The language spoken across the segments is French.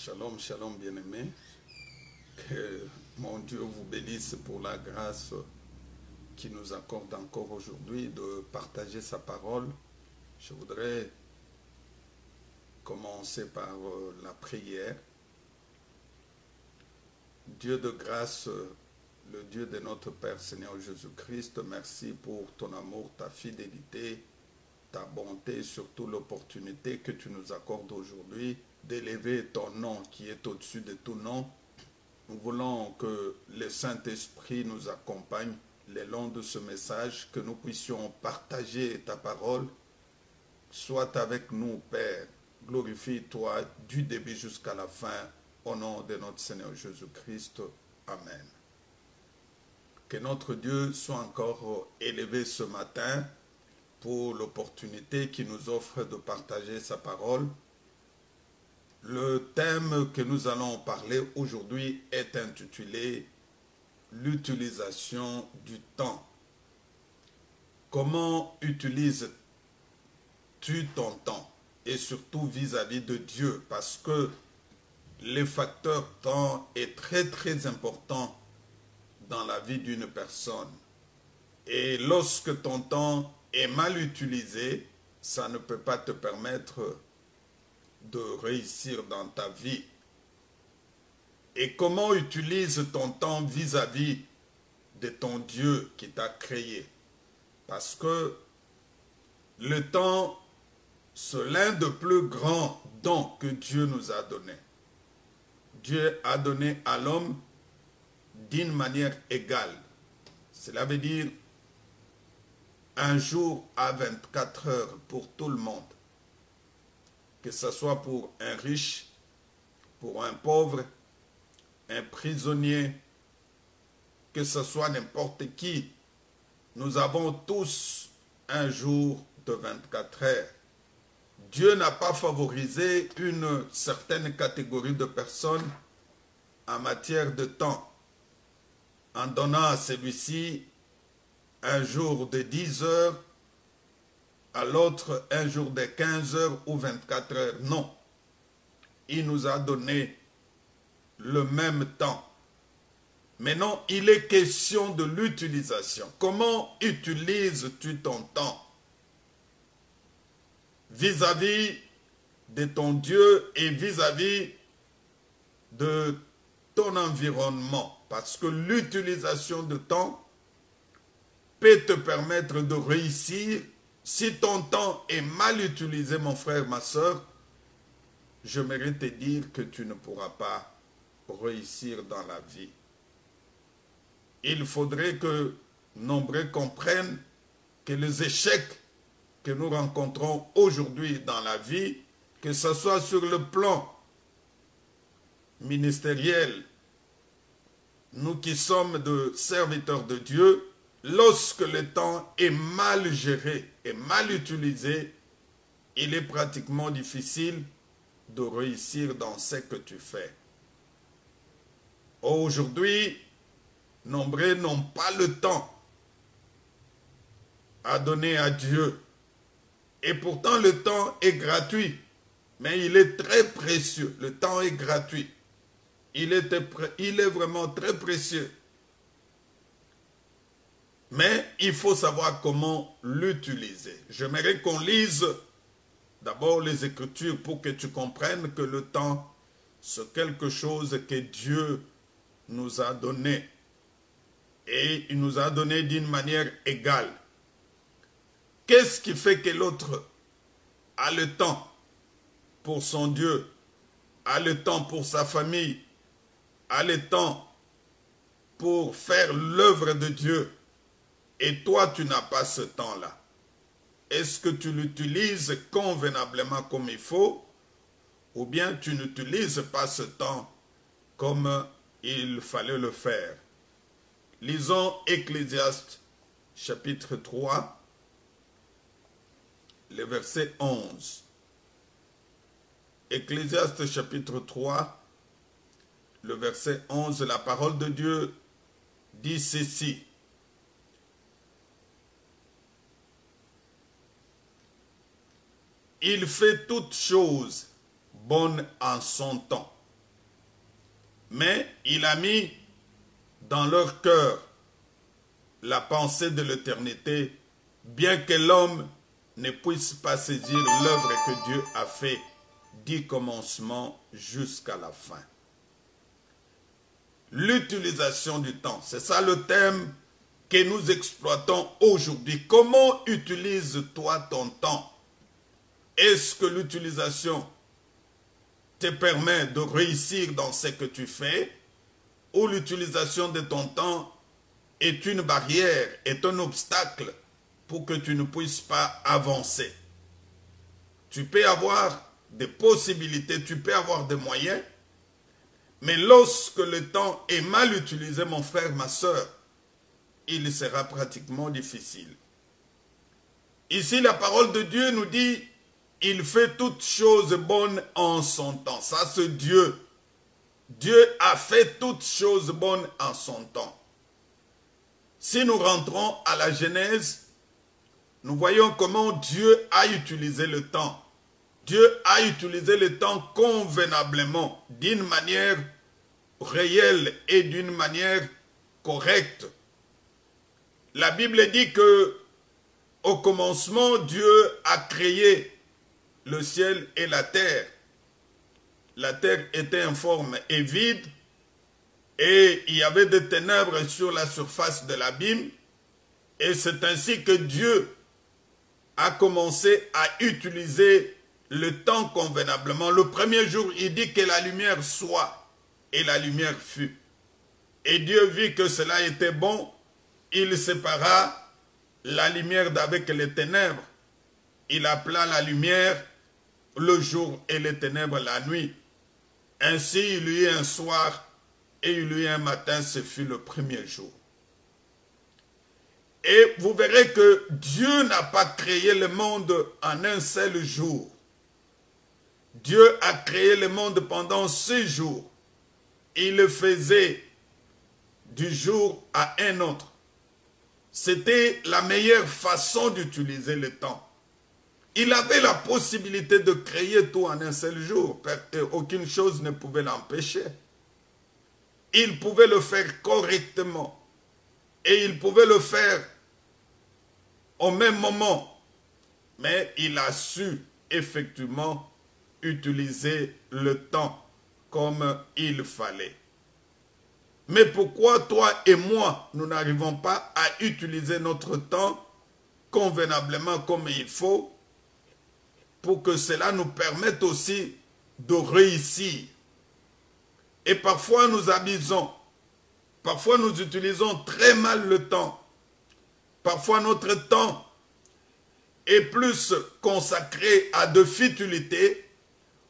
Shalom, shalom, bien-aimés. Que mon Dieu vous bénisse pour la grâce qu'il nous accorde encore aujourd'hui de partager sa parole. Je voudrais commencer par la prière. Dieu de grâce, le Dieu de notre Père Seigneur Jésus-Christ, merci pour ton amour, ta fidélité, ta bonté, surtout l'opportunité que tu nous accordes aujourd'hui d'élever ton nom qui est au-dessus de tout nom. Nous voulons que le Saint-Esprit nous accompagne le long de ce message, que nous puissions partager ta parole. Sois avec nous, Père. Glorifie-toi du début jusqu'à la fin, au nom de notre Seigneur Jésus-Christ. Amen. Que notre Dieu soit encore élevé ce matin pour l'opportunité qu'il nous offre de partager sa parole. Le thème que nous allons parler aujourd'hui est intitulé « L'utilisation du temps ». Comment utilises-tu ton temps? Et surtout vis-à-vis de Dieu, parce que le facteur temps est très important dans la vie d'une personne. Et lorsque ton temps est mal utilisé, ça ne peut pas te permettre de réussir dans ta vie. Et comment utilises ton temps vis-à-vis de ton Dieu qui t'a créé? Parce que le temps, c'est l'un des plus grands dons que Dieu nous a donné. Dieu a donné à l'homme d'une manière égale. Cela veut dire un jour à 24 heures pour tout le monde. Que ce soit pour un riche, pour un pauvre, un prisonnier, que ce soit n'importe qui, nous avons tous un jour de 24 heures. Dieu n'a pas favorisé une certaine catégorie de personnes en matière de temps, en donnant à celui-ci un jour de 10 heures, à l'autre un jour de 15 heures ou 24 heures. Non. Il nous a donné le même temps. Maintenant, il est question de l'utilisation. Comment utilises-tu ton temps vis-à-vis de ton Dieu et vis-à-vis de ton environnement? Parce que l'utilisation de temps peut te permettre de réussir. Si ton temps est mal utilisé, mon frère, ma soeur, j'aimerais te dire que tu ne pourras pas réussir dans la vie. Il faudrait que nombreux comprennent que les échecs que nous rencontrons aujourd'hui dans la vie, que ce soit sur le plan ministériel, nous qui sommes de serviteurs de Dieu, lorsque le temps est mal géré et mal utilisé, il est pratiquement difficile de réussir dans ce que tu fais. Aujourd'hui, nombreux n'ont pas le temps à donner à Dieu. Et pourtant, le temps est gratuit, mais il est très précieux. Le temps est gratuit. Il est vraiment très précieux. Mais il faut savoir comment l'utiliser. J'aimerais qu'on lise d'abord les Écritures pour que tu comprennes que le temps, c'est quelque chose que Dieu nous a donné. Et il nous a donné d'une manière égale. Qu'est-ce qui fait que l'autre a le temps pour son Dieu, a le temps pour sa famille, a le temps pour faire l'œuvre de Dieu, et toi tu n'as pas ce temps-là? Est-ce que tu l'utilises convenablement comme il faut, ou bien tu n'utilises pas ce temps comme il fallait le faire? Lisons Ecclésiaste chapitre 3, le verset 11. Ecclésiaste chapitre 3, le verset 11, la parole de Dieu dit ceci. Il fait toutes choses bonnes en son temps. mais il a mis dans leur cœur la pensée de l'éternité, bien que l'homme ne puisse pas saisir l'œuvre que Dieu a fait du commencement jusqu'à la fin. L'utilisation du temps, c'est ça le thème que nous exploitons aujourd'hui. Comment utilises-toi ton temps? Est-ce que l'utilisation te permet de réussir dans ce que tu fais, ou l'utilisation de ton temps est une barrière, est un obstacle pour que tu ne puisses pas avancer? Tu peux avoir des possibilités, tu peux avoir des moyens, mais lorsque le temps est mal utilisé, mon frère, ma soeur, il sera pratiquement difficile. Ici, la parole de Dieu nous dit, il fait toutes choses bonnes en son temps. Ça, c'est Dieu. Dieu a fait toutes choses bonnes en son temps. Si nous rentrons à la Genèse, nous voyons comment Dieu a utilisé le temps. Dieu a utilisé le temps convenablement, d'une manière réelle et d'une manière correcte. La Bible dit que au commencement, Dieu a créé le ciel et la terre. La terre était informe et vide, et il y avait des ténèbres sur la surface de l'abîme, et c'est ainsi que Dieu a commencé à utiliser le temps convenablement. Le premier jour, il dit que la lumière soit, et la lumière fut. Et Dieu vit que cela était bon, il sépara la lumière d'avec les ténèbres. Il appela la lumière le jour et les ténèbres la nuit. Ainsi, il y eut un soir et il y eut un matin, ce fut le premier jour. Et vous verrez que Dieu n'a pas créé le monde en un seul jour. Dieu a créé le monde pendant 6 jours. Il le faisait du jour à un autre. C'était la meilleure façon d'utiliser le temps. Il avait la possibilité de créer tout en un seul jour. Aucune chose ne pouvait l'empêcher. Il pouvait le faire correctement. Et il pouvait le faire au même moment. Mais il a su effectivement utiliser le temps comme il fallait. Mais pourquoi toi et moi, nous n'arrivons pas à utiliser notre temps convenablement comme il faut, pour que cela nous permette aussi de réussir? Et parfois nous abusons, parfois nous utilisons très mal le temps. Parfois notre temps est plus consacré à de futilités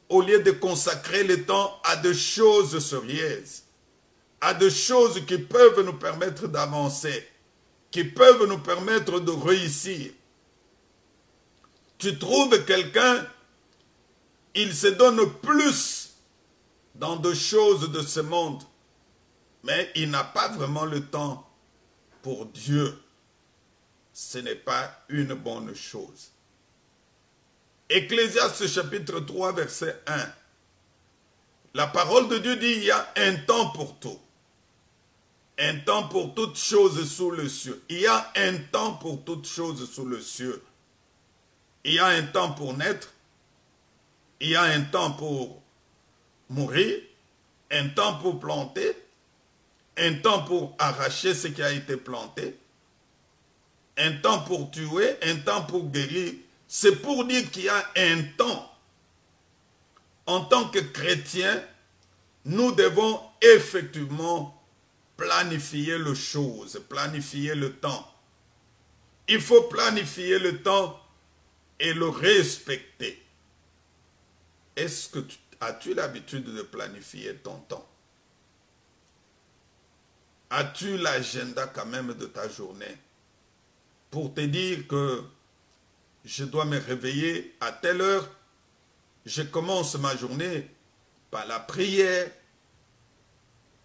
au lieu de consacrer le temps à de choses sérieuses, à de choses qui peuvent nous permettre d'avancer, qui peuvent nous permettre de réussir. Tu trouves quelqu'un, il se donne plus dans de choses de ce monde, mais il n'a pas vraiment le temps pour Dieu. Ce n'est pas une bonne chose. Ecclésiaste chapitre 3, verset 1. La parole de Dieu dit, il y a un temps pour tout. Un temps pour toutes choses sous le ciel. Il y a un temps pour toutes choses sous le ciel. Il y a un temps pour naître. Il y a un temps pour mourir. Un temps pour planter. Un temps pour arracher ce qui a été planté. Un temps pour tuer. Un temps pour guérir. C'est pour dire qu'il y a un temps. En tant que chrétiens, nous devons effectivement planifier les choses, planifier le temps. Il faut planifier le temps et le respecter. Est-ce que as-tu l'habitude de planifier ton temps? As-tu l'agenda quand même de ta journée pour te dire que je dois me réveiller à telle heure, je commence ma journée par la prière,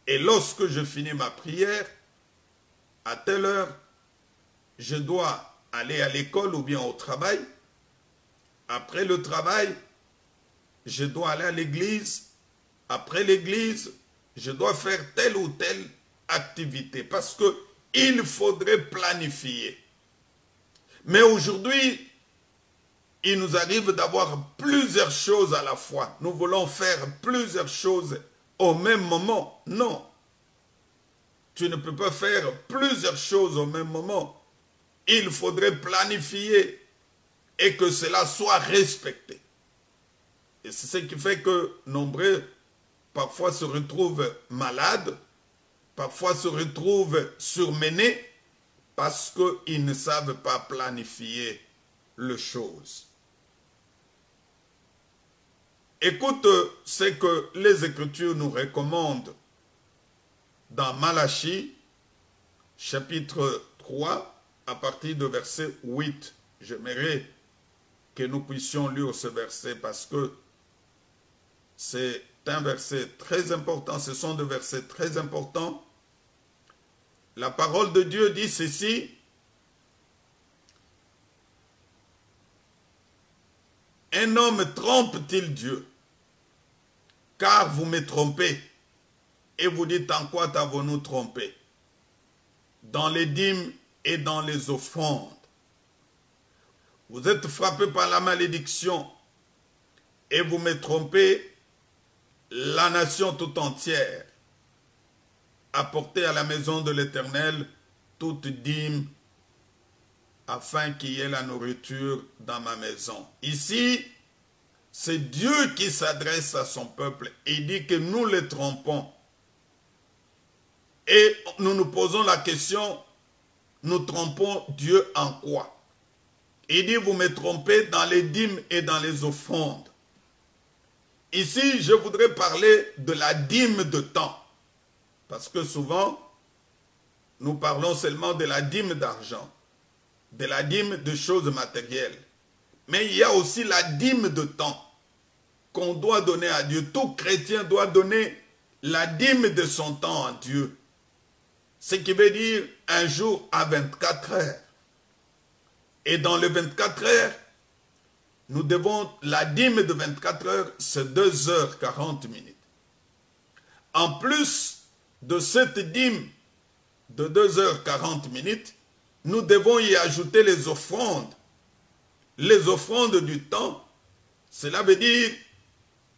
et lorsque je finis ma prière, à telle heure, je dois aller à l'école ou bien au travail. Après le travail, je dois aller à l'église. Après l'église, je dois faire telle ou telle activité parce que il faudrait planifier. Mais aujourd'hui, il nous arrive d'avoir plusieurs choses à la fois. Nous voulons faire plusieurs choses au même moment. Non. Tu ne peux pas faire plusieurs choses au même moment. Il faudrait planifier et que cela soit respecté. Et c'est ce qui fait que nombreux parfois se retrouvent malades, parfois se retrouvent surmenés parce qu'ils ne savent pas planifier les choses. Écoute ce que les Écritures nous recommandent dans Malachie, chapitre 3, à partir du verset 8. J'aimerais que nous puissions lire ce verset parce que c'est un verset très important, ce sont des versets très importants. La parole de Dieu dit ceci: un homme trompe-t-il Dieu? Car vous me trompez. Et vous dites: en quoi t'avons-nous trompé? Dans les dîmes et dans les offrandes. Vous êtes frappés par la malédiction et vous me trompez, la nation tout entière. Apportez à la maison de l'Éternel toute dîme afin qu'il y ait la nourriture dans ma maison. Ici, c'est Dieu qui s'adresse à son peuple. Il dit que nous les trompons. Et nous nous posons la question, nous trompons Dieu en quoi? Il dit: vous me trompez dans les dîmes et dans les offrandes. Ici, je voudrais parler de la dîme de temps. Parce que souvent, nous parlons seulement de la dîme d'argent, de la dîme de choses matérielles. Mais il y a aussi la dîme de temps qu'on doit donner à Dieu. Tout chrétien doit donner la dîme de son temps à Dieu. Ce qui veut dire un jour à 24 heures. Et dans les 24 heures, nous devons, la dîme de 24 heures, c'est 2h40. En plus de cette dîme de 2h40, nous devons y ajouter les offrandes. Les offrandes du temps, cela veut dire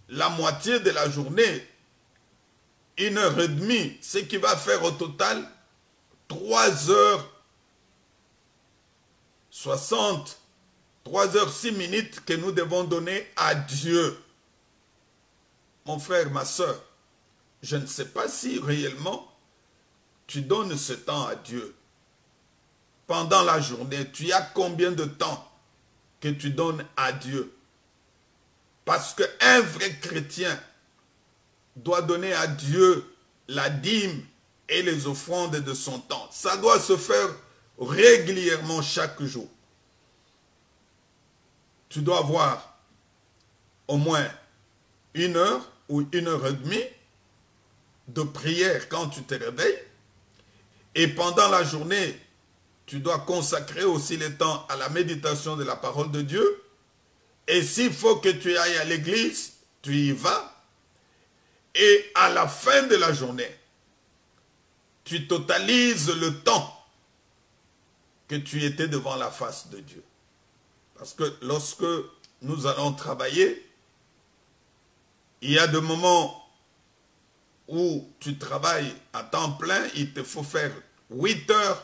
la moitié de la journée, 1h30, ce qui va faire au total 3h60, 3h06 que nous devons donner à Dieu. Mon frère, ma soeur, je ne sais pas si réellement tu donnes ce temps à Dieu. Pendant la journée, tu as combien de temps que tu donnes à Dieu? Parce qu'un vrai chrétien doit donner à Dieu la dîme et les offrandes de son temps. Ça doit se faire régulièrement chaque jour. Tu dois avoir au moins 1h ou 1h30 de prière quand tu te réveilles. Et pendant la journée, tu dois consacrer aussi le temps à la méditation de la parole de Dieu. Et s'il faut que tu ailles à l'église, tu y vas. Et à la fin de la journée, tu totalises le temps que tu étais devant la face de Dieu. Parce que lorsque nous allons travailler, il y a des moments où tu travailles à temps plein, il te faut faire 8 heures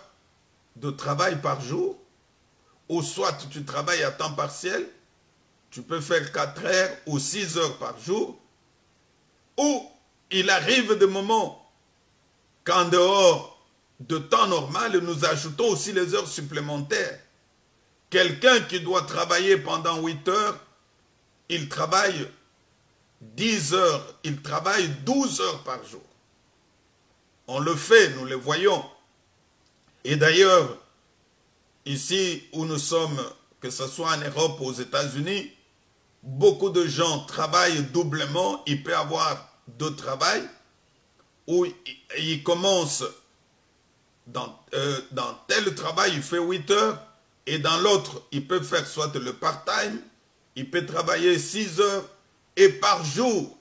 de travail par jour, ou soit tu travailles à temps partiel, tu peux faire 4 heures ou 6 heures par jour, ou il arrive des moments qu'en dehors de temps normal, nous ajoutons aussi les heures supplémentaires. Quelqu'un qui doit travailler pendant 8 heures, il travaille 10 heures, il travaille 12 heures par jour. On le fait, nous le voyons. Et d'ailleurs, ici où nous sommes, que ce soit en Europe ou aux États-Unis, beaucoup de gens travaillent doublement. Il peut y avoir deux travails où il commence dans tel travail, il fait 8 heures, et dans l'autre, il peut faire soit le part-time, il peut travailler 6 heures, et par jour,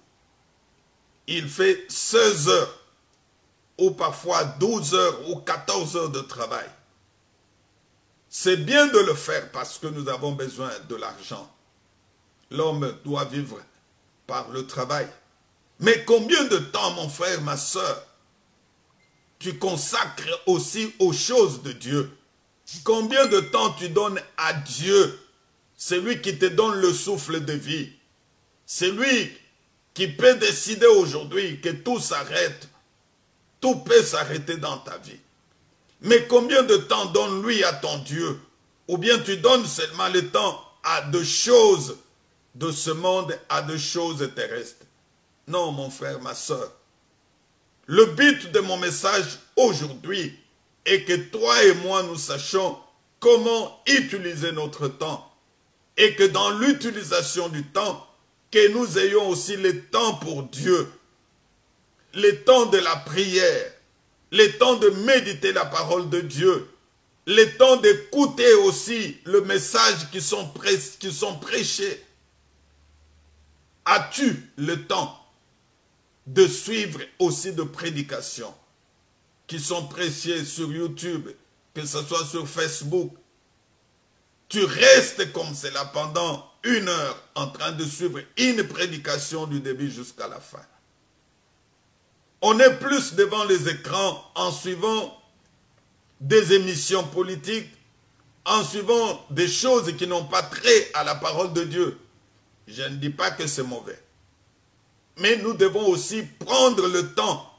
il fait 16 heures, ou parfois 12 heures ou 14 heures de travail. C'est bien de le faire parce que nous avons besoin de l'argent. L'homme doit vivre par le travail. Mais combien de temps, mon frère, ma soeur, tu consacres aussi aux choses de Dieu? Combien de temps tu donnes à Dieu? C'est lui qui te donne le souffle de vie. C'est lui qui peut décider aujourd'hui que tout s'arrête. Tout peut s'arrêter dans ta vie. Mais combien de temps donnes-lui à ton Dieu? Ou bien tu donnes seulement le temps à de choses de ce monde, à de choses terrestres? Non, mon frère, ma soeur. Le but de mon message aujourd'hui est que toi et moi, nous sachions comment utiliser notre temps. Et que dans l'utilisation du temps, que nous ayons aussi le temps pour Dieu. Le temps de la prière. Le temps de méditer la parole de Dieu. Le temps d'écouter aussi le message qui sont prêchés. As-tu le temps de suivre aussi de prédications qui sont prêchées sur YouTube, que ce soit sur Facebook? Tu restes comme cela pendant 1 heure en train de suivre une prédication du début jusqu'à la fin. On est plus devant les écrans en suivant des émissions politiques, en suivant des choses qui n'ont pas trait à la parole de Dieu. Je ne dis pas que c'est mauvais. Mais nous devons aussi prendre le temps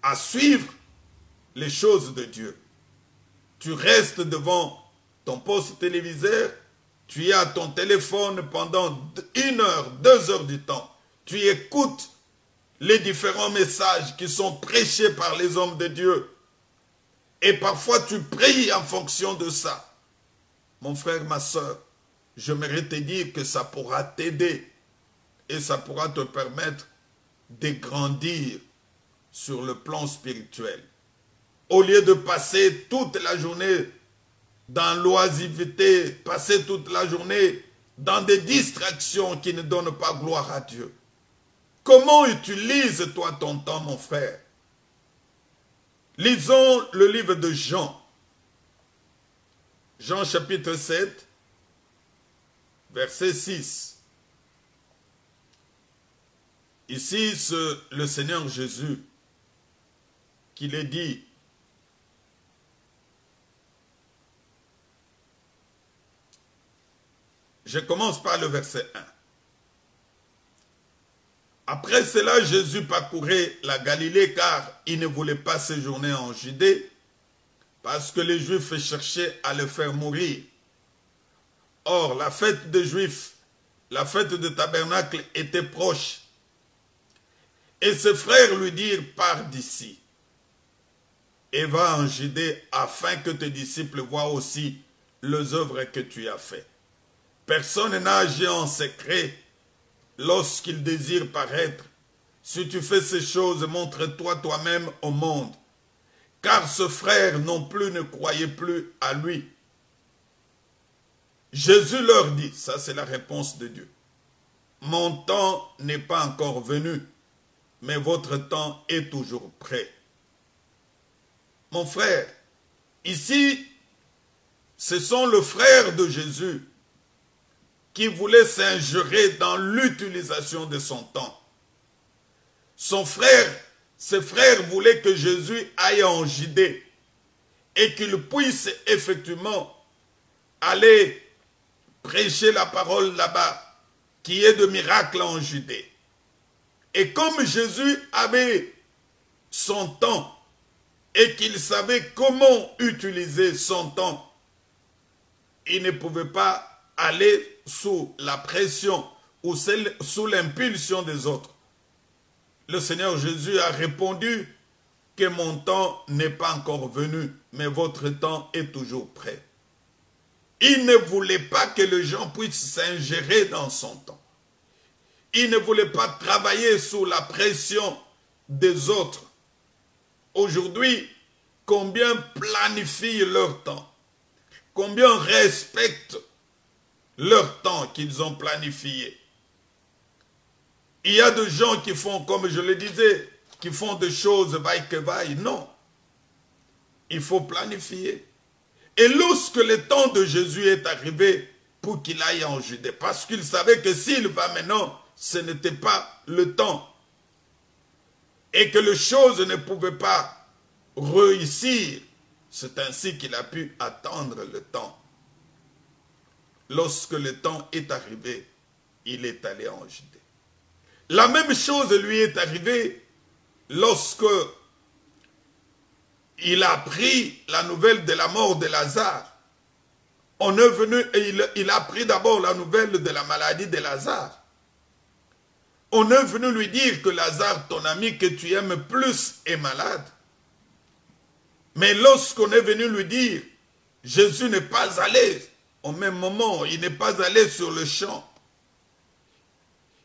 à suivre les choses de Dieu. Tu restes devant ton poste téléviseur, tu es à ton téléphone pendant 1 heure, 2 heures du temps. Tu écoutes les différents messages qui sont prêchés par les hommes de Dieu. Et parfois tu pries en fonction de ça. Mon frère, ma soeur, j'aimerais te dire que ça pourra t'aider et ça pourra te permettre de grandir sur le plan spirituel. Au lieu de passer toute la journée dans l'oisiveté, passer toute la journée dans des distractions qui ne donnent pas gloire à Dieu. Comment utilises-toi ton temps, mon frère? Lisons le livre de Jean. Jean chapitre 7, verset 6. Ici, c'est le Seigneur Jésus qui le dit. Je commence par le verset 1. Après cela, Jésus parcourait la Galilée car il ne voulait pas séjourner en Judée parce que les Juifs cherchaient à le faire mourir. Or, la fête des Juifs, la fête de Tabernacle était proche. Et ses frères lui dirent, pars d'ici et va en Judée afin que tes disciples voient aussi les œuvres que tu as faites. Personne n'a agi en secret lorsqu'il désire paraître. Si tu fais ces choses, montre-toi toi-même au monde. Car ce frère non plus ne croyait plus à lui. Jésus leur dit, ça c'est la réponse de Dieu, mon temps n'est pas encore venu, mais votre temps est toujours prêt. Mon frère, ici, ce sont les frères de Jésus qui voulait s'ingérer dans l'utilisation de son temps. Ses frères voulaient que Jésus aille en Judée et qu'il puisse effectivement aller prêcher la parole là-bas, qui est de miracle en Judée. Et comme Jésus avait son temps et qu'il savait comment utiliser son temps, il ne pouvait pas aller sous la pression ou sous l'impulsion des autres. Le Seigneur Jésus a répondu que mon temps n'est pas encore venu, mais votre temps est toujours prêt. Il ne voulait pas que les gens puissent s'ingérer dans son temps. Il ne voulait pas travailler sous la pression des autres. Aujourd'hui, combien planifient leur temps? Combien respectent leur temps qu'ils ont planifié? Il y a des gens qui font, comme je le disais, qui font des choses vaille que vaille. Non. Il faut planifier. Et lorsque le temps de Jésus est arrivé pour qu'il aille en Judée, parce qu'il savait que s'il va maintenant, ce n'était pas le temps. Et que les choses ne pouvaient pas réussir. C'est ainsi qu'il a pu attendre le temps. Lorsque le temps est arrivé, il est allé en Judée. La même chose lui est arrivée lorsque il a appris la nouvelle de la mort de Lazare. On est venu et il a appris d'abord la nouvelle de la maladie de Lazare. On est venu lui dire que Lazare, ton ami que tu aimes plus, est malade. Mais lorsqu'on est venu lui dire, Jésus n'est pas allé au même moment, il n'est pas allé sur le champ.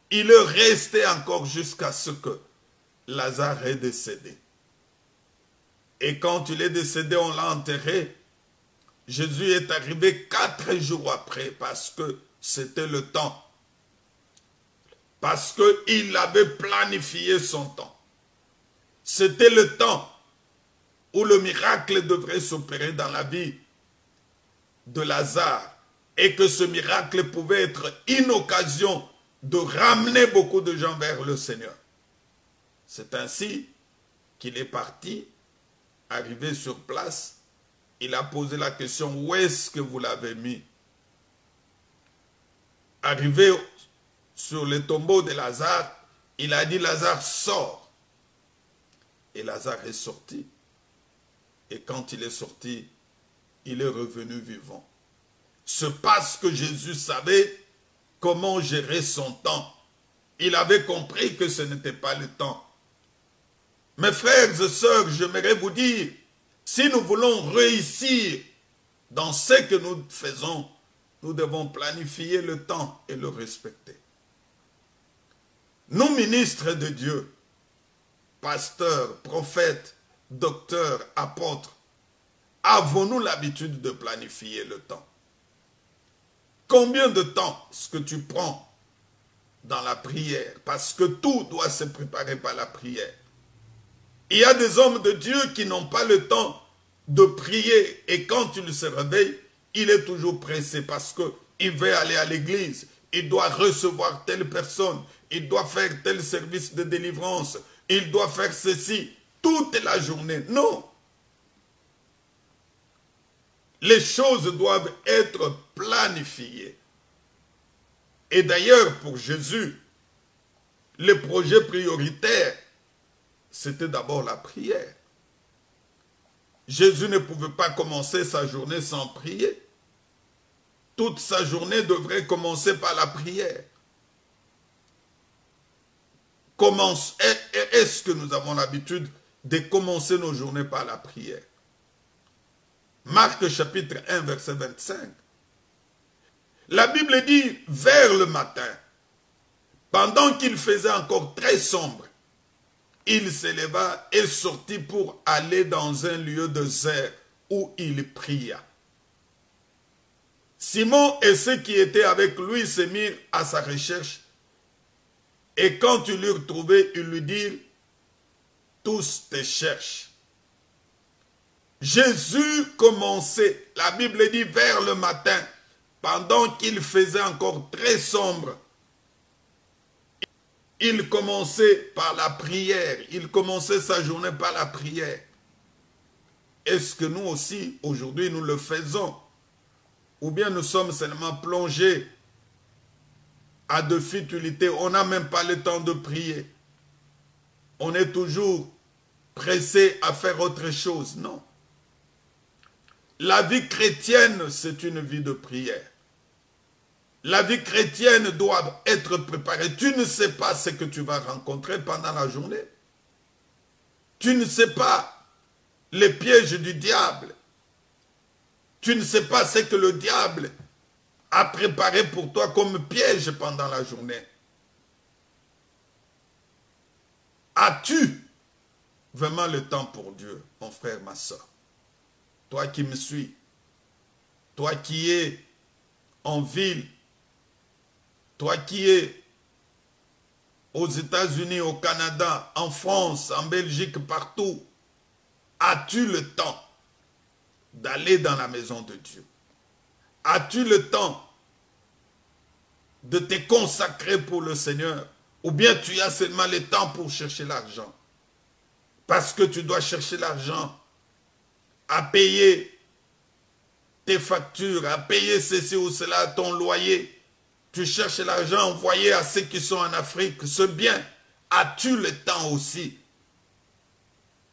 Il est resté encore jusqu'à ce que Lazare est décédé. Et quand il est décédé, on l'a enterré. Jésus est arrivé 4 jours après parce que c'était le temps. Parce qu'il avait planifié son temps. C'était le temps où le miracle devrait s'opérer dans la vie de Lazare. Et que ce miracle pouvait être une occasion de ramener beaucoup de gens vers le Seigneur. C'est ainsi qu'il est parti, arrivé sur place. Il a posé la question, où est-ce que vous l'avez mis? Arrivé sur le tombeau de Lazare, il a dit, Lazare, sors. Et Lazare est sorti. Et quand il est sorti, il est revenu vivant. C'est parce que Jésus savait comment gérer son temps. Il avait compris que ce n'était pas le temps. Mes frères et sœurs, j'aimerais vous dire, si nous voulons réussir dans ce que nous faisons, nous devons planifier le temps et le respecter. Nous, ministres de Dieu, pasteurs, prophètes, docteurs, apôtres, avons-nous l'habitude de planifier le temps? Combien de temps est-ce que tu prends dans la prière? Parce que tout doit se préparer par la prière. Il y a des hommes de Dieu qui n'ont pas le temps de prier. Et quand il se réveille, il est toujours pressé parce qu'il veut aller à l'église. Il doit recevoir telle personne. Il doit faire tel service de délivrance. Il doit faire ceci toute la journée. Non. Les choses doivent être planifiées. Et d'ailleurs, pour Jésus, le projet prioritaire, c'était d'abord la prière. Jésus ne pouvait pas commencer sa journée sans prier. Toute sa journée devrait commencer par la prière. Est-ce que nous avons l'habitude de commencer nos journées par la prière? Marc chapitre 1, verset 25. La Bible dit, vers le matin, pendant qu'il faisait encore très sombre, il s'éleva et sortit pour aller dans un lieu désert où il pria. Simon et ceux qui étaient avec lui se mirent à sa recherche. Et quand ils l'eurent trouvé, ils lui dirent, tous te cherchent. Jésus commençait, la Bible dit, vers le matin, pendant qu'il faisait encore très sombre. Il commençait par la prière. Il commençait sa journée par la prière. Est-ce que nous aussi, aujourd'hui, nous le faisons? Ou bien nous sommes seulement plongés à de futilités. On n'a même pas le temps de prier. On est toujours pressé à faire autre chose. Non. La vie chrétienne, c'est une vie de prière. La vie chrétienne doit être préparée. Tu ne sais pas ce que tu vas rencontrer pendant la journée. Tu ne sais pas les pièges du diable. Tu ne sais pas ce que le diable a préparé pour toi comme piège pendant la journée. As-tu vraiment le temps pour Dieu, mon frère, ma soeur? Toi qui me suis, toi qui es en ville, toi qui es aux États-Unis, au Canada, en France, en Belgique, partout, as-tu le temps d'aller dans la maison de Dieu? As-tu le temps de te consacrer pour le Seigneur? Ou bien tu as seulement le temps pour chercher l'argent? Parce que tu dois chercher l'argent à payer tes factures, à payer ceci ou cela, ton loyer. Tu cherches l'argent envoyé à ceux qui sont en Afrique. C'est bien. As-tu le temps aussi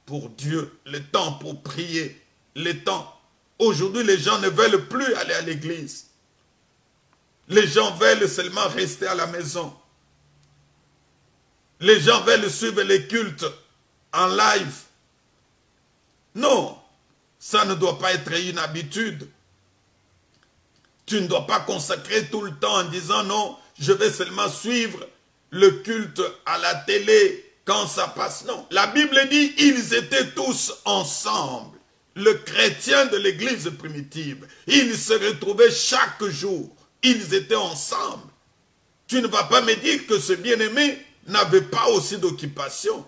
pour Dieu? Le temps pour prier? Le temps. Aujourd'hui, les gens ne veulent plus aller à l'église. Les gens veulent seulement rester à la maison. Les gens veulent suivre les cultes en live. Non, ça ne doit pas être une habitude. Tu ne dois pas consacrer tout le temps en disant non, je vais seulement suivre le culte à la télé quand ça passe. Non, la Bible dit ils étaient tous ensemble. Le chrétien de l'église primitive, ils se retrouvaient chaque jour. Ils étaient ensemble. Tu ne vas pas me dire que ce bien-aimé n'avait pas aussi d'occupation.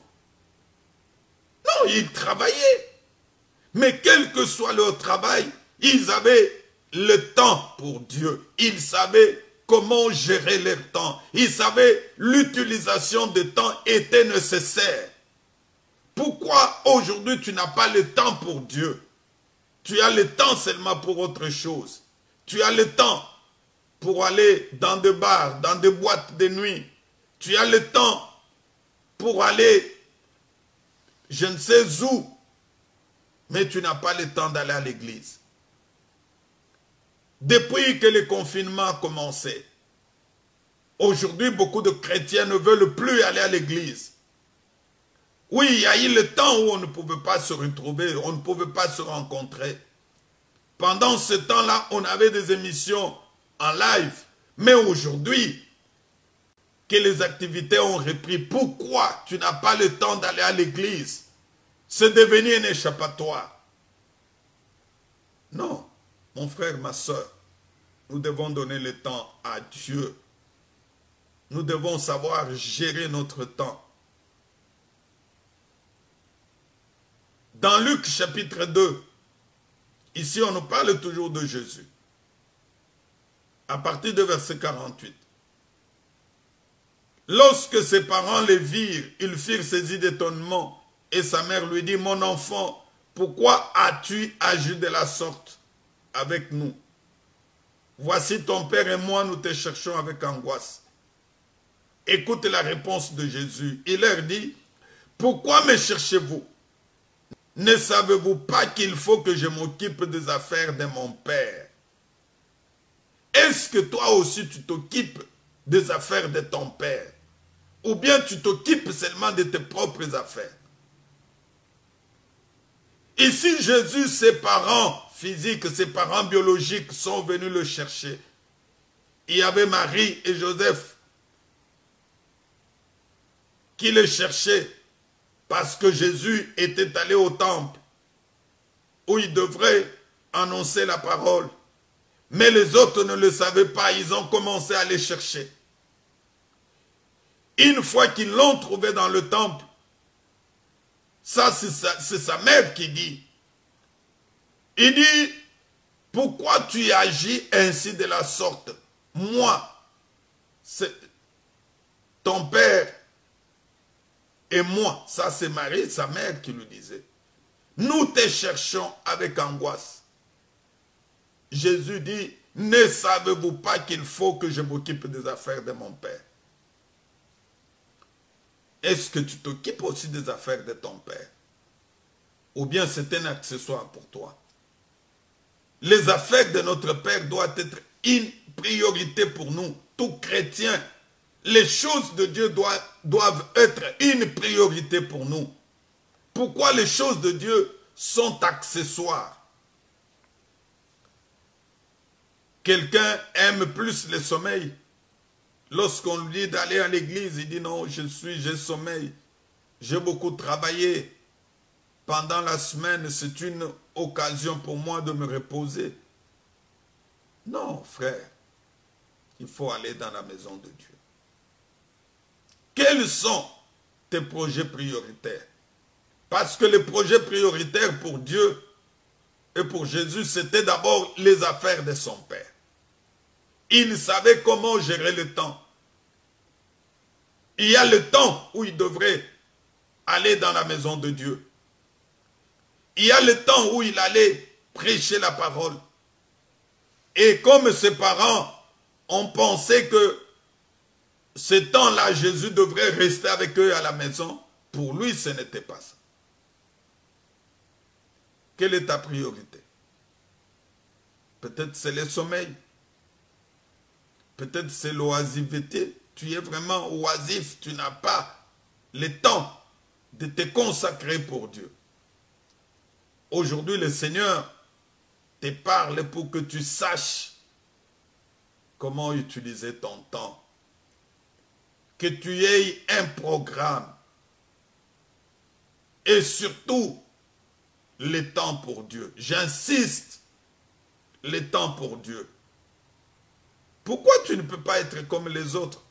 Non, ils travaillaient. Mais quel que soit leur travail, ils avaient le temps pour Dieu. Ils savaient comment gérer leur temps. Ils savaient l'utilisation de temps était nécessaire. Pourquoi aujourd'hui tu n'as pas le temps pour Dieu? Tu as le temps seulement pour autre chose. Tu as le temps pour aller dans des bars, dans des boîtes de nuit. Tu as le temps pour aller je ne sais où, mais tu n'as pas le temps d'aller à l'église. Depuis que le confinement a commencé, aujourd'hui, beaucoup de chrétiens ne veulent plus aller à l'église. Oui, il y a eu le temps où on ne pouvait pas se retrouver, on ne pouvait pas se rencontrer. Pendant ce temps-là, on avait des émissions en live. Mais aujourd'hui, que les activités ont repris, pourquoi tu n'as pas le temps d'aller à l'église? C'est devenu un échappatoire. Non, mon frère, ma soeur, nous devons donner le temps à Dieu. Nous devons savoir gérer notre temps. Dans Luc chapitre 2, ici on nous parle toujours de Jésus. À partir de verset 48. Lorsque ses parents les virent, ils furent saisis d'étonnement. Et sa mère lui dit, mon enfant, pourquoi as-tu agi de la sorte avec nous? Voici ton père et moi, nous te cherchons avec angoisse. Écoute la réponse de Jésus. Il leur dit, pourquoi me cherchez-vous? Ne savez-vous pas qu'il faut que je m'occupe des affaires de mon père? Est-ce que toi aussi tu t'occupes des affaires de ton père? Ou bien tu t'occupes seulement de tes propres affaires? Ici, Jésus, ses parents physiques, ses parents biologiques sont venus le chercher. Il y avait Marie et Joseph qui le cherchaient parce que Jésus était allé au temple où il devrait annoncer la parole. Mais les autres ne le savaient pas, ils ont commencé à les chercher. Une fois qu'ils l'ont trouvé dans le temple, ça c'est sa mère qui dit. Il dit, pourquoi tu agis ainsi de la sorte? Moi, c'est ton père et moi, ça c'est Marie, sa mère qui lui disait. Nous te cherchons avec angoisse. Jésus dit, ne savez-vous pas qu'il faut que je m'occupe des affaires de mon père? Est-ce que tu t'occupes aussi des affaires de ton père? Ou bien c'est un accessoire pour toi? Les affaires de notre père doivent être une priorité pour nous, tout chrétien. Les choses de Dieu doivent être une priorité pour nous. Pourquoi les choses de Dieu sont accessoires? Quelqu'un aime plus le sommeil. Lorsqu'on lui dit d'aller à l'église, il dit non, j'ai sommeil. J'ai beaucoup travaillé. Pendant la semaine, c'est une occasion pour moi de me reposer. Non, frère. Il faut aller dans la maison de Dieu. Quels sont tes projets prioritaires? Parce que les projets prioritaires pour Dieu et pour Jésus, c'était d'abord les affaires de son Père. Il savait comment gérer le temps. Il y a le temps où il devrait aller dans la maison de Dieu. Il y a le temps où il allait prêcher la parole. Et comme ses parents ont pensé que ce temps-là, Jésus devrait rester avec eux à la maison, pour lui, ce n'était pas ça. Quelle est ta priorité? Peut-être c'est le sommeil. Peut-être c'est l'oisiveté. Tu es vraiment oisif. Tu n'as pas le temps de te consacrer pour Dieu. Aujourd'hui, le Seigneur te parle pour que tu saches comment utiliser ton temps. Que tu aies un programme. Et surtout, le temps pour Dieu. J'insiste, le temps pour Dieu. Pourquoi tu ne peux pas être comme les autres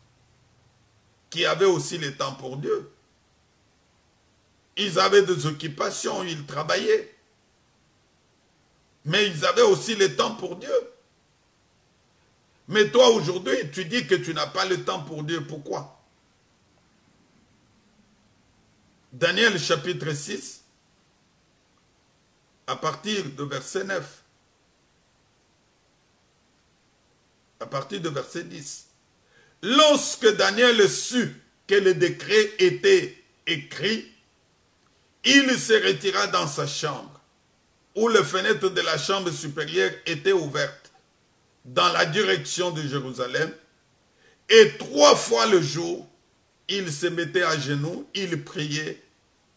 qui avaient aussi le temps pour Dieu? Ils avaient des occupations, ils travaillaient. Mais ils avaient aussi le temps pour Dieu. Mais toi aujourd'hui, tu dis que tu n'as pas le temps pour Dieu. Pourquoi? Daniel chapitre 6, à partir de verset 9, à partir de verset 10. Lorsque Daniel sut que le décret était écrit, il se retira dans sa chambre, où les fenêtres de la chambre supérieure étaient ouvertes, dans la direction de Jérusalem, et 3 fois le jour, il se mettait à genoux, il priait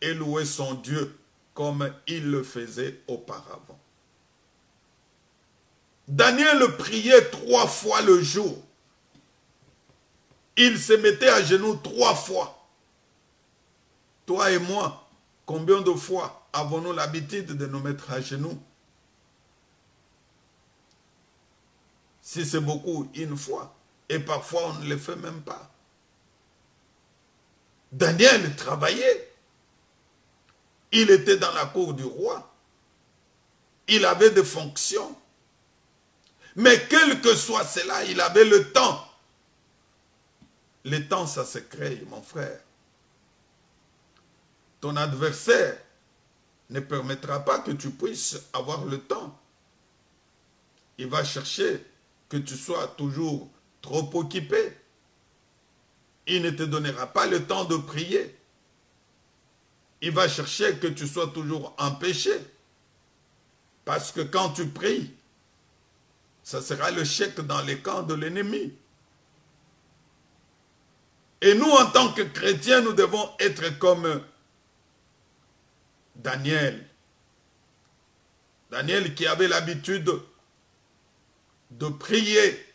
et louait son Dieu, comme il le faisait auparavant. Daniel priait 3 fois le jour. Il se mettait à genoux 3 fois. Toi et moi, combien de fois avons-nous l'habitude de nous mettre à genoux? Si c'est beaucoup, 1 fois. Et parfois, on ne le fait même pas. Daniel travaillait. Il était dans la cour du roi. Il avait des fonctions. Mais quel que soit cela, il avait le temps. Le temps, ça se crée, mon frère. Ton adversaire ne permettra pas que tu puisses avoir le temps. Il va chercher que tu sois toujours trop occupé. Il ne te donnera pas le temps de prier. Il va chercher que tu sois toujours en péché. Parce que quand tu pries, ça sera le chèque dans les camps de l'ennemi. Et nous, en tant que chrétiens, nous devons être comme Daniel. Daniel qui avait l'habitude de prier.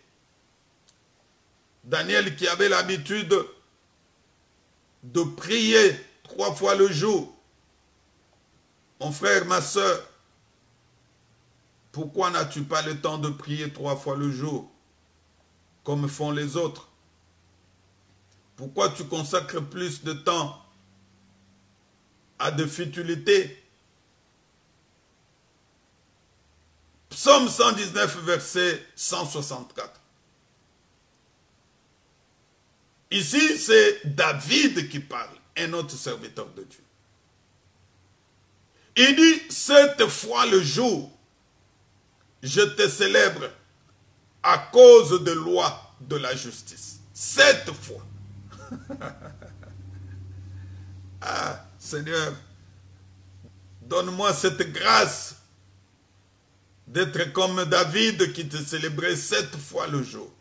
Daniel qui avait l'habitude de prier 3 fois le jour. Mon frère, ma soeur, pourquoi n'as-tu pas le temps de prier 3 fois le jour, comme font les autres? Pourquoi tu consacres plus de temps à des futilités? Psaume 119, verset 164. Ici, c'est David qui parle, un autre serviteur de Dieu. Il dit, 7 fois le jour, je te célèbre à cause de loi de la justice. 7 fois. Ah, Seigneur, donne-moi cette grâce d'être comme David qui te célébrait 7 fois le jour.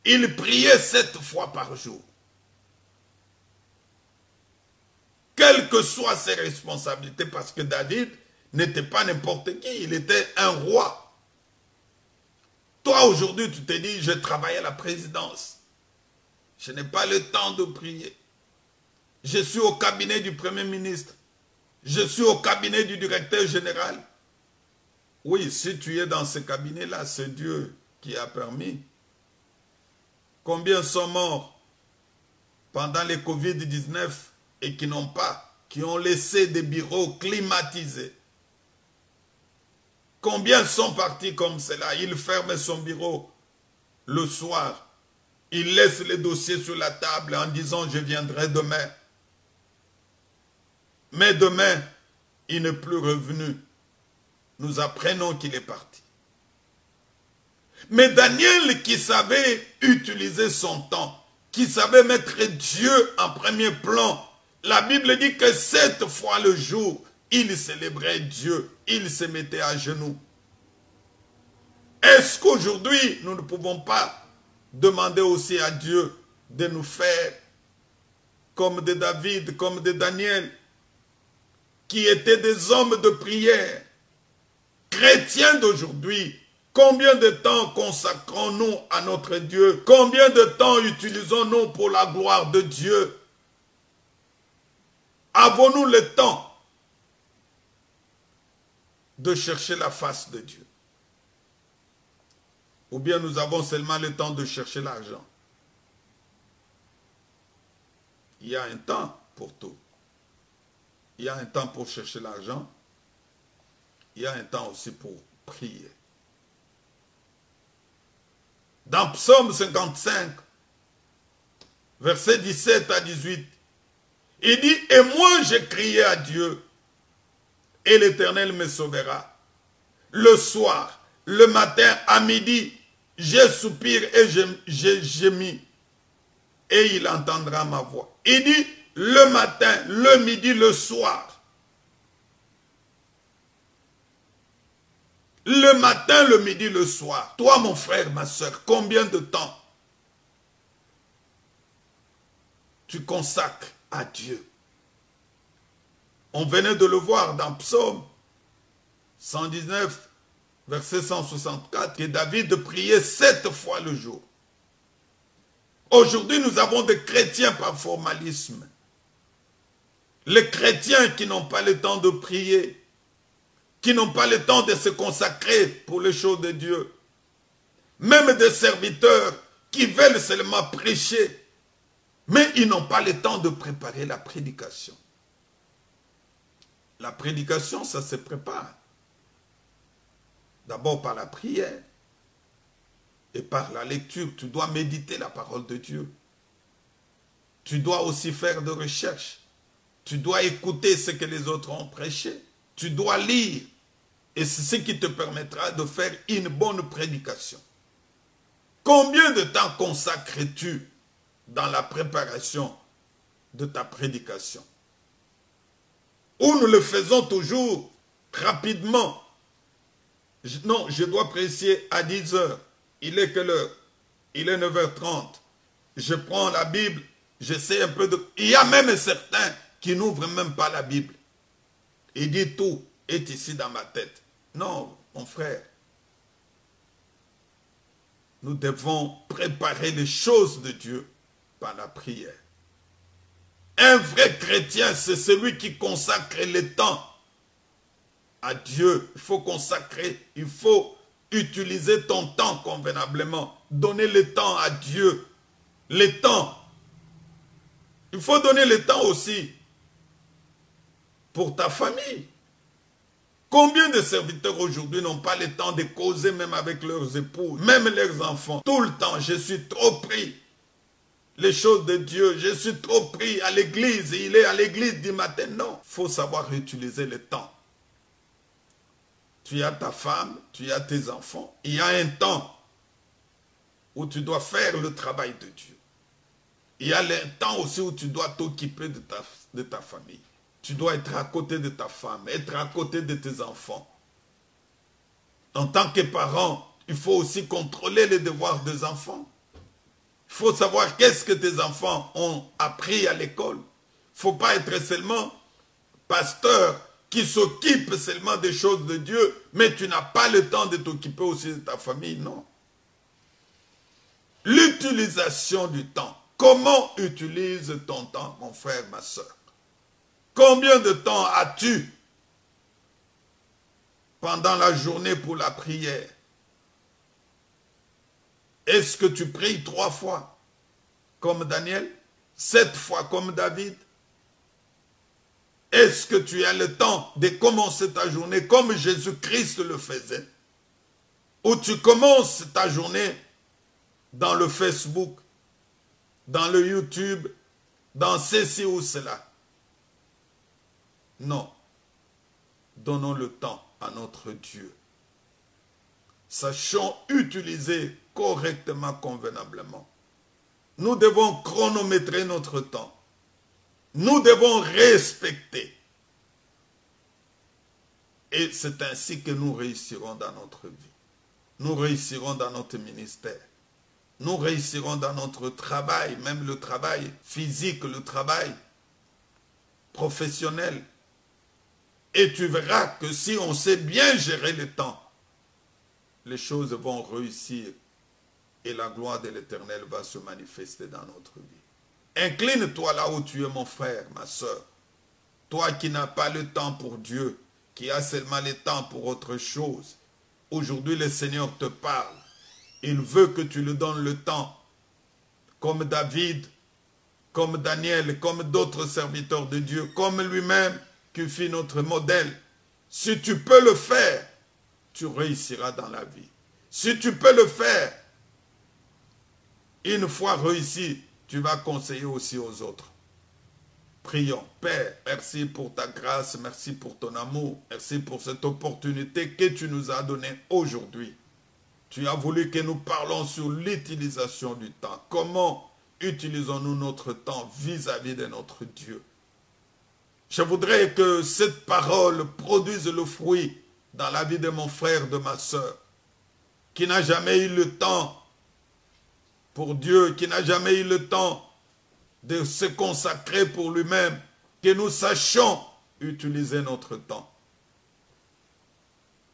Il priait 7 fois par jour. Quelles que soient ses responsabilités, parce que David n'était pas n'importe qui, il était un roi. Toi aujourd'hui tu te dis, je travaille à la présidence. Je n'ai pas le temps de prier. Je suis au cabinet du Premier ministre. Je suis au cabinet du directeur général. Oui, si tu es dans ce cabinet-là, c'est Dieu qui a permis. Combien sont morts pendant les Covid-19 et qui n'ont pas, qui ont laissé des bureaux climatisés. Combien sont partis comme cela? Il ferme son bureau le soir. Il laisse les dossiers sur la table en disant « je viendrai demain ». Mais demain, il n'est plus revenu. Nous apprenons qu'il est parti. Mais Daniel qui savait utiliser son temps, qui savait mettre Dieu en premier plan, la Bible dit que 7 fois le jour, il célébrait Dieu, il se mettait à genoux. Est-ce qu'aujourd'hui, nous ne pouvons pas demander aussi à Dieu de nous faire comme de David, comme de Daniel, qui étaient des hommes de prière, chrétiens d'aujourd'hui? Combien de temps consacrons-nous à notre Dieu? Combien de temps utilisons-nous pour la gloire de Dieu? Avons-nous le temps de chercher la face de Dieu? Ou bien nous avons seulement le temps de chercher l'argent? Il y a un temps pour tout. Il y a un temps pour chercher l'argent. Il y a un temps aussi pour prier. Dans Psaume 55, versets 17 à 18, il dit « Et moi j'ai crié à Dieu, et l'Éternel me sauvera. Le soir, le matin, à midi, j'ai soupiré et j'ai gémi, et il entendra ma voix. » Il dit « Le matin, le midi, le soir. » Le matin, le midi, le soir. Toi, mon frère, ma soeur, combien de temps tu consacres à Dieu? On venait de le voir dans Psaume 119, verset 164, que David priait 7 fois le jour. Aujourd'hui, nous avons des chrétiens par formalisme. Les chrétiens qui n'ont pas le temps de prier, qui n'ont pas le temps de se consacrer pour les choses de Dieu. Même des serviteurs qui veulent seulement prêcher, mais ils n'ont pas le temps de préparer la prédication. La prédication, ça se prépare. D'abord par la prière et par la lecture. Tu dois méditer la parole de Dieu. Tu dois aussi faire de recherches. Tu dois écouter ce que les autres ont prêché. Tu dois lire. Et c'est ce qui te permettra de faire une bonne prédication. Combien de temps consacres-tu dans la préparation de ta prédication? Ou nous le faisons toujours rapidement? Non, je dois prêcher à 10 heures. Il est quelle heure? Il est 9h30. Je prends la Bible, j'essaie un peu de... Il y a même certains qui n'ouvrent même pas la Bible. Il dit tout est ici dans ma tête. Non, mon frère. Nous devons préparer les choses de Dieu par la prière. Un vrai chrétien, c'est celui qui consacre le temps à Dieu. Il faut consacrer, il faut utiliser ton temps convenablement. Donner le temps à Dieu. Le temps. Il faut donner le temps aussi pour ta famille. Combien de serviteurs aujourd'hui n'ont pas le temps de causer même avec leurs époux, même leurs enfants? Tout le temps, je suis trop pris. Les choses de Dieu, je suis trop pris à l'église. Il est à l'église du matin. Non, il faut savoir utiliser le temps. Tu as ta femme, tu as tes enfants. Il y a un temps où tu dois faire le travail de Dieu. Il y a un temps aussi où tu dois t'occuper de ta famille. Tu dois être à côté de ta femme, être à côté de tes enfants. En tant que parent, il faut aussi contrôler les devoirs des enfants. Il faut savoir qu'est-ce que tes enfants ont appris à l'école. Il ne faut pas être seulement pasteur qui s'occupe seulement des choses de Dieu, mais tu n'as pas le temps de t'occuper aussi de ta famille, non. L'utilisation du temps. Comment utilises ton temps, mon frère, ma soeur? Combien de temps as-tu pendant la journée pour la prière? Est-ce que tu pries 3 fois comme Daniel? 7 fois comme David? Est-ce que tu as le temps de commencer ta journée comme Jésus-Christ le faisait? Ou tu commences ta journée dans le Facebook, dans le YouTube, dans ceci ou cela? Non. Donnons le temps à notre Dieu. Sachons utiliser correctement, convenablement. Nous devons chronométrer notre temps. Nous devons respecter. Et c'est ainsi que nous réussirons dans notre vie. Nous réussirons dans notre ministère. Nous réussirons dans notre travail, même le travail physique, le travail professionnel. Et tu verras que si on sait bien gérer le temps, les choses vont réussir et la gloire de l'Éternel va se manifester dans notre vie. Incline-toi là où tu es, mon frère, ma soeur. Toi qui n'as pas le temps pour Dieu, qui as seulement le temps pour autre chose. Aujourd'hui, le Seigneur te parle. Il veut que tu lui donnes le temps, comme David, comme Daniel, comme d'autres serviteurs de Dieu, comme lui-même qui fit notre modèle. Si tu peux le faire, tu réussiras dans la vie. Si tu peux le faire, une fois réussi, tu vas conseiller aussi aux autres. Prions. Père, merci pour ta grâce, merci pour ton amour, merci pour cette opportunité que tu nous as donnée aujourd'hui. Tu as voulu que nous parlons sur l'utilisation du temps. Comment utilisons-nous notre temps vis-à-vis de notre Dieu? Je voudrais que cette parole produise le fruit dans la vie de mon frère, de ma soeur, qui n'a jamais eu le temps pour Dieu, qui n'a jamais eu le temps de se consacrer pour lui-même, que nous sachions utiliser notre temps.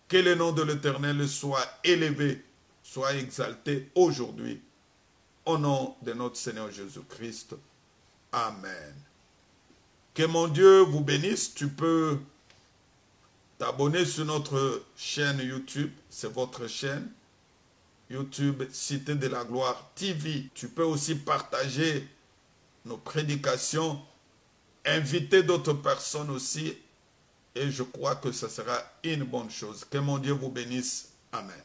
Que le nom de l'Éternel soit élevé, soit exalté aujourd'hui, au nom de notre Seigneur Jésus-Christ. Amen. Que mon Dieu vous bénisse. Tu peux t'abonner sur notre chaîne YouTube, c'est votre chaîne YouTube Cité de la Gloire TV. Tu peux aussi partager nos prédications, inviter d'autres personnes aussi, et je crois que ce sera une bonne chose. Que mon Dieu vous bénisse. Amen.